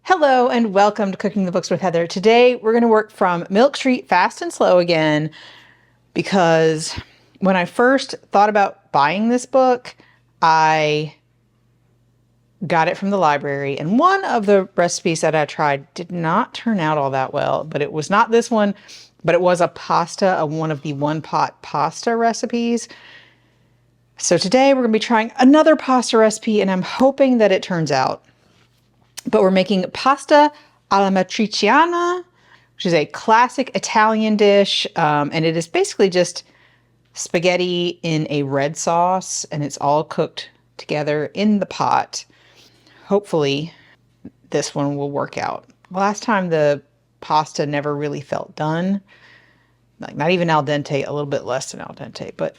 Hello and welcome to Cooking the Books with Heather. Today we're going to work from Milk Street Fast and Slow again because when I first thought about buying this book, I got it from the library and one of the recipes that I tried did not turn out all that well, but it was not this one, but it was a pasta, one of the one-pot pasta recipes. So today we're going to be trying another pasta recipe and I'm hoping that it turns out. But we're making pasta alla matriciana, which is a classic Italian dish. And it is basically just spaghetti in a red sauce, and it's all cooked together in the pot. Hopefully this one will work out. Last time the pasta never really felt done. Like not even al dente, a little bit less than al dente, but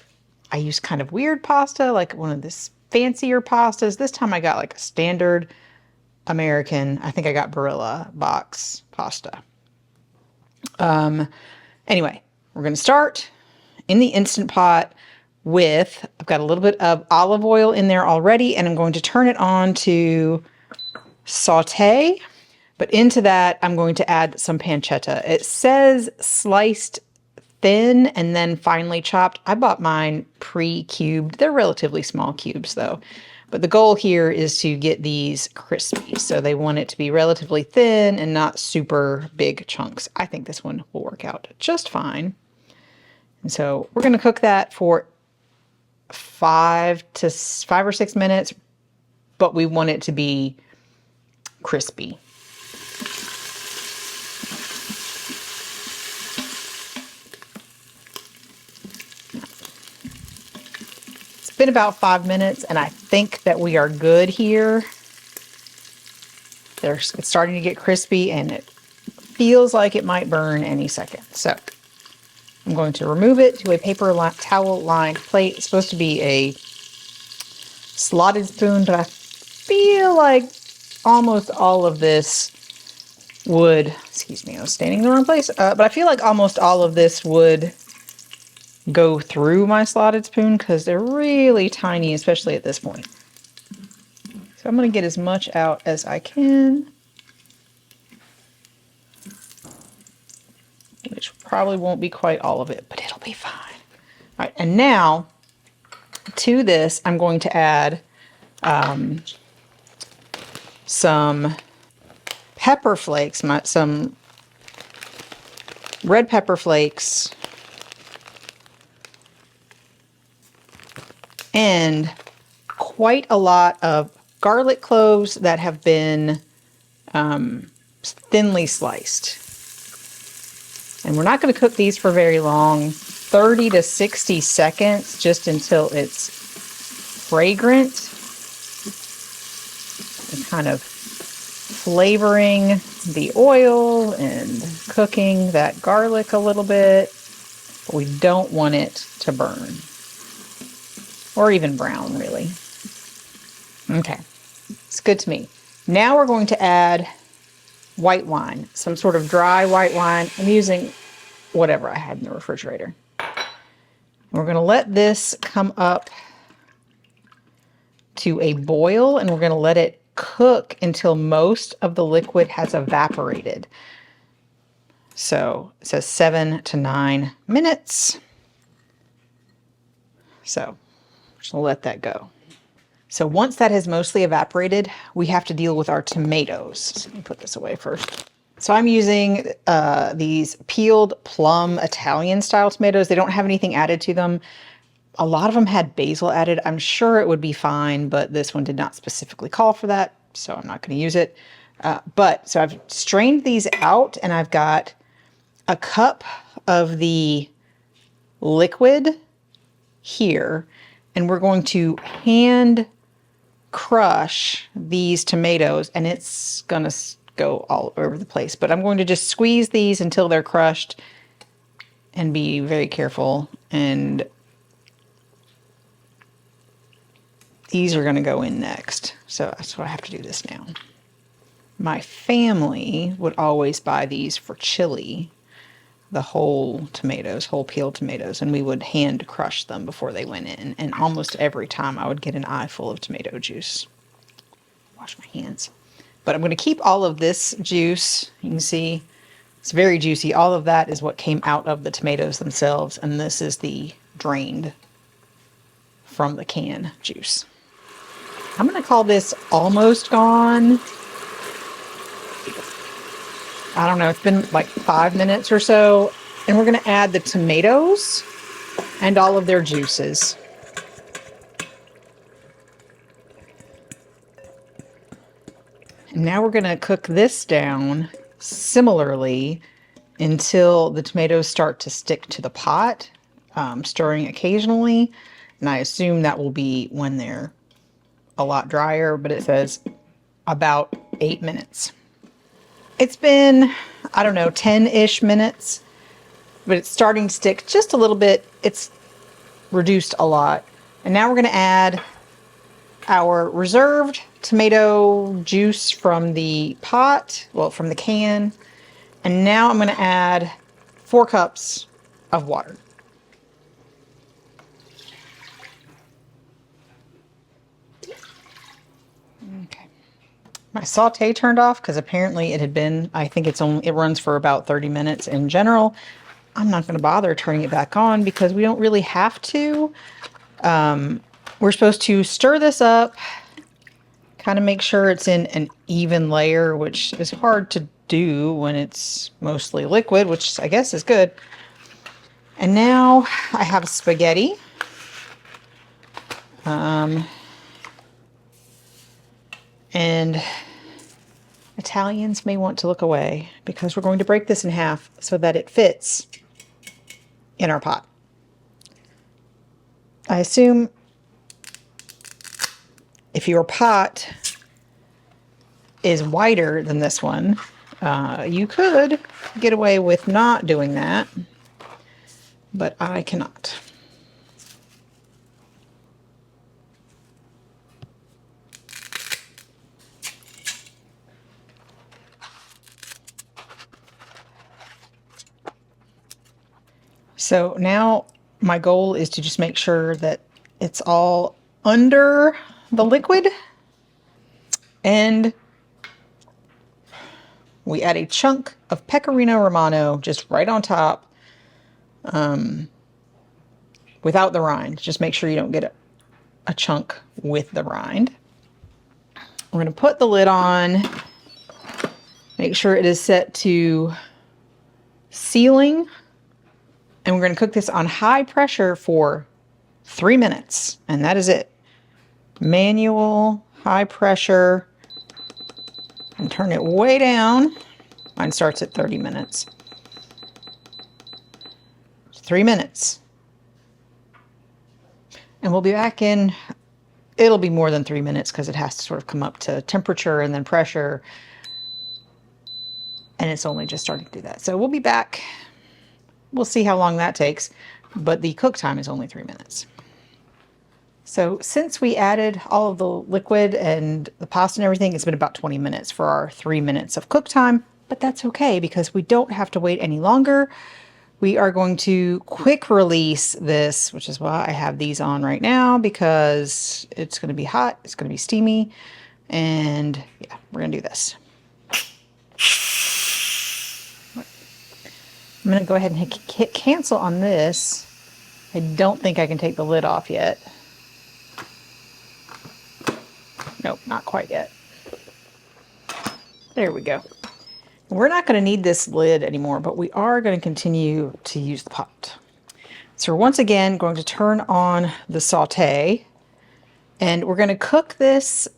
I used kind of weird pasta, like one of this fancier pastas. This time I got like a standard American, I think I got Barilla box pasta. Anyway, we're going to start in the Instant Pot with, I've got a little bit of olive oil in there already, and I'm going to turn it on to saute. But into that, I'm going to add some pancetta. It says sliced thin and then finely chopped. I bought mine pre-cubed. They're relatively small cubes though. But the goal here is to get these crispy. So they want it to be relatively thin and not super big chunks. I think this one will work out just fine. And so we're going to cook that for 5 or 6 minutes, but we want it to be crispy. Been about 5 minutes and I think that we are good here. It's starting to get crispy and it feels like it might burn any second. So I'm going to remove it to a paper towel lined plate. It's supposed to be a slotted spoon, but I feel like almost all of this would, excuse me, I was standing in the wrong place, but I feel like almost all of this would go through my slotted spoon because they're really tiny, especially at this point. So I'm going to get as much out as I can, which probably won't be quite all of it, but it'll be fine. All right, and now to this, I'm going to add some pepper flakes, some red pepper flakes, and quite a lot of garlic cloves that have been thinly sliced. And we're not going to cook these for very long, 30 to 60 seconds, just until it's fragrant and kind of flavoring the oil and cooking that garlic a little bit. But we don't want it to burn. Or even brown, really. Okay, it's good to me. Now we're going to add white wine, some sort of dry white wine. I'm using whatever I had in the refrigerator. We're going to let this come up to a boil, and we're going to let it cook until most of the liquid has evaporated. So it says 7 to 9 minutes. So just gonna let that go. So once that has mostly evaporated, we have to deal with our tomatoes. So let me put this away first. So I'm using these peeled plum Italian style tomatoes. They don't have anything added to them. A lot of them had basil added. I'm sure it would be fine, but this one did not specifically call for that, so I'm not going to use it. So I've strained these out, and I've got a cup of the liquid here. And we're going to hand crush these tomatoes, and it's gonna go all over the place. But I'm going to just squeeze these until they're crushed and be very careful. And these are gonna go in next. So that's what I have to do this now. My family would always buy these for chili, the whole tomatoes, whole peeled tomatoes, and we would hand crush them before they went in. And almost every time I would get an eye full of tomato juice. Wash my hands. But I'm going to keep all of this juice. You can see it's very juicy. All of that is what came out of the tomatoes themselves. And this is the drained from the can juice. I'm going to call this almost gone. I don't know, it's been like 5 minutes or so. And we're going to add the tomatoes and all of their juices. And now we're going to cook this down similarly until the tomatoes start to stick to the pot, stirring occasionally. And I assume that will be when they're a lot drier, but it says about 8 minutes. It's been, I don't know, 10-ish minutes, but it's starting to stick just a little bit. It's reduced a lot. And now we're going to add our reserved tomato juice from the pot, well, from the can. And now I'm going to add 4 cups of water. Okay. My saute turned off because apparently it had been, I think it runs for about 30 minutes in general. I'm not going to bother turning it back on because we don't really have to. We're supposed to stir this up, kind of make sure it's in an even layer, which is hard to do when it's mostly liquid, which I guess is good. And now I have spaghetti. And Italians may want to look away because we're going to break this in half so that it fits in our pot. I assume if your pot is wider than this one, you could get away with not doing that, but I cannot. So now my goal is to just make sure that it's all under the liquid. And we add a chunk of pecorino romano just right on top, without the rind. Just make sure you don't get a chunk with the rind. We're going to put the lid on, make sure it is set to sealing. And we're going to cook this on high pressure for 3 minutes. And that is it. Manual, high pressure. And turn it way down. Mine starts at 30 minutes. 3 minutes. And we'll be back in, it'll be more than 3 minutes because it has to sort of come up to temperature and then pressure. And it's only just starting to do that. So we'll be back. We'll see how long that takes, but the cook time is only 3 minutes. So since we added all of the liquid and the pasta and everything, it's been about 20 minutes for our 3 minutes of cook time, but that's okay because we don't have to wait any longer. We are going to quick release this, which is why I have these on right now, because it's going to be hot, it's going to be steamy, and yeah, we're going to do this. I'm going to go ahead and hit cancel on this. I don't think I can take the lid off yet. Nope, not quite yet. There we go. We're not going to need this lid anymore, but we are going to continue to use the pot. So we're once again going to turn on the saute, and we're going to cook this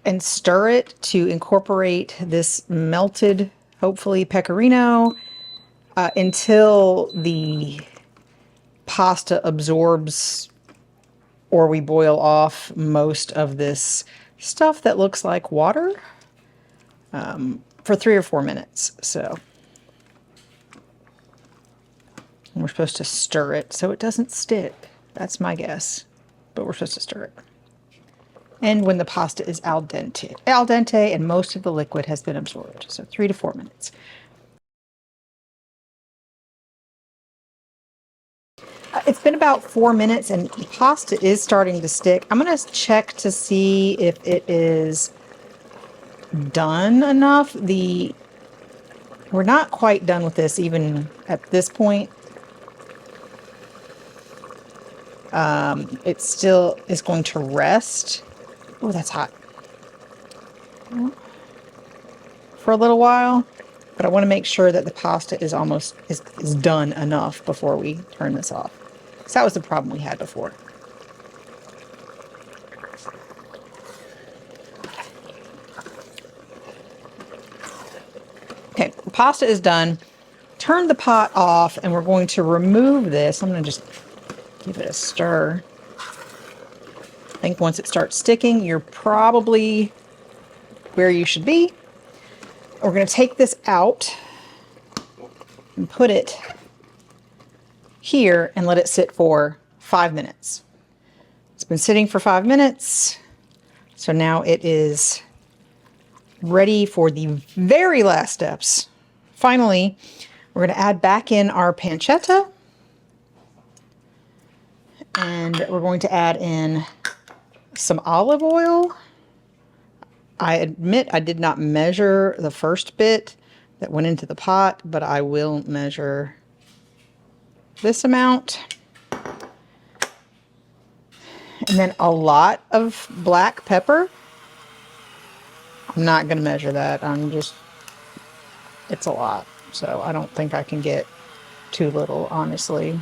and stir it to incorporate this melted, hopefully, pecorino until the pasta absorbs or we boil off most of this stuff that looks like water for 3 or 4 minutes. So and we're supposed to stir it so it doesn't stick. That's my guess, but we're supposed to stir it. And when the pasta is al dente and most of the liquid has been absorbed, so 3 to 4 minutes. It's been about 4 minutes and the pasta is starting to stick. I'm going to check to see if it is done enough. We're not quite done with this even at this point. It still is going to rest. Oh, that's hot. For a little while, but I want to make sure that the pasta is almost is done enough before we turn this off. So that was the problem we had before. Okay, the pasta is done. Turn the pot off, and we're going to remove this. I'm going to just give it a stir. I think once it starts sticking, you're probably where you should be. We're going to take this out and put it here and let it sit for 5 minutes. It's been sitting for 5 minutes, so now it is ready for the very last steps. Finally, we're going to add back in our pancetta, and we're going to add in some olive oil. I admit I did not measure the first bit that went into the pot, but I will measure this amount. And then a lot of black pepper. I'm not going to measure that. It's a lot. So I don't think I can get too little, honestly.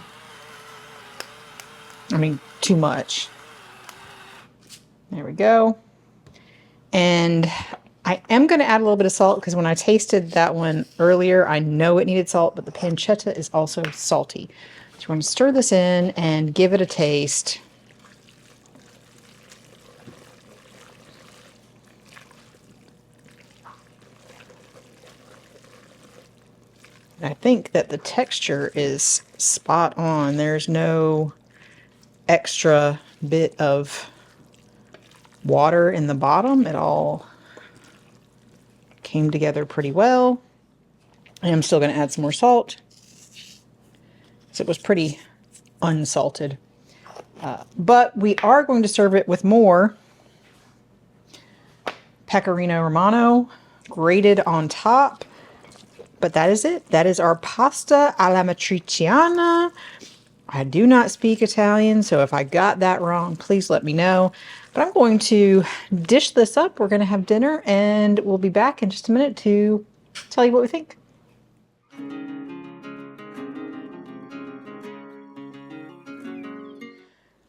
I mean, too much. There we go. And I am going to add a little bit of salt because when I tasted that one earlier, I know it needed salt, but the pancetta is also salty. So we're going to stir this in and give it a taste. I think that the texture is spot on. There's no extra bit of water in the bottom. It all came together pretty well. And I'm still going to add some more salt. So it was pretty unsalted. But we are going to serve it with more pecorino romano grated on top. But that is it. That is our pasta alla matriciana. I do not speak Italian, so if I got that wrong, please let me know. But I'm going to dish this up. We're going to have dinner, and we'll be back in just a minute to tell you what we think.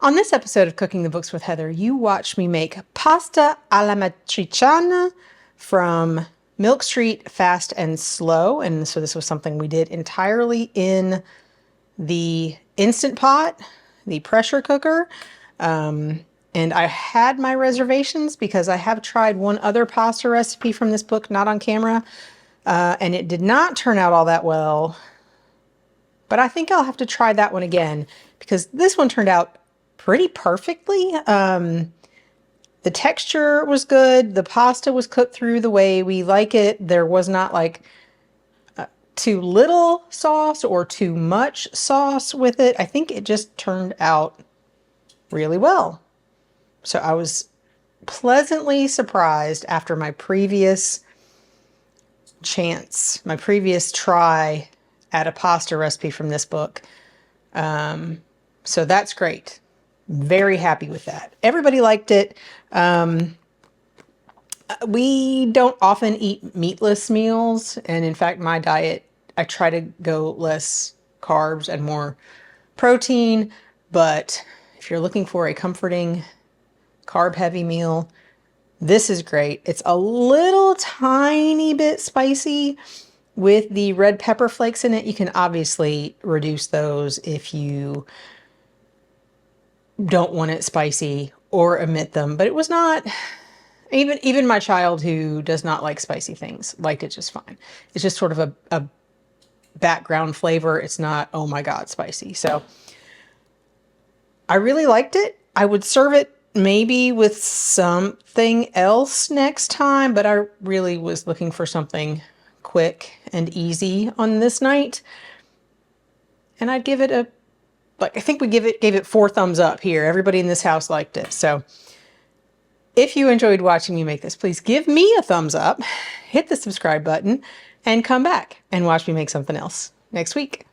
On this episode of Cooking the Books with Heather, you watched me make pasta alla matriciana from Milk Street Fast and Slow. And so this was something we did entirely in the Instant Pot, the pressure cooker. And I had my reservations because I have tried one other pasta recipe from this book, not on camera, and it did not turn out all that well. But I think I'll have to try that one again because this one turned out pretty perfectly. The texture was good. The pasta was cooked through the way we like it. There was not like too little sauce or too much sauce with it. I think it just turned out really well. So I was pleasantly surprised after my previous try at a pasta recipe from this book. So that's great. Very happy with that. Everybody liked it. We don't often eat meatless meals. And in fact, my diet, I try to go less carbs and more protein. But if you're looking for a comforting carb-heavy meal, this is great. It's a little tiny bit spicy with the red pepper flakes in it. You can obviously reduce those if you don't want it spicy or omit them, but it was not, even my child who does not like spicy things liked it just fine. It's just sort of a background flavor. It's not, oh my God, spicy. So I really liked it. I would serve it maybe with something else next time, but I really was looking for something quick and easy on this night. And I'd give it I think we gave it 4 thumbs up here. Everybody in this house liked it. So If you enjoyed watching me make this, please give me a thumbs up, hit the subscribe button, and come back and watch me make something else next week.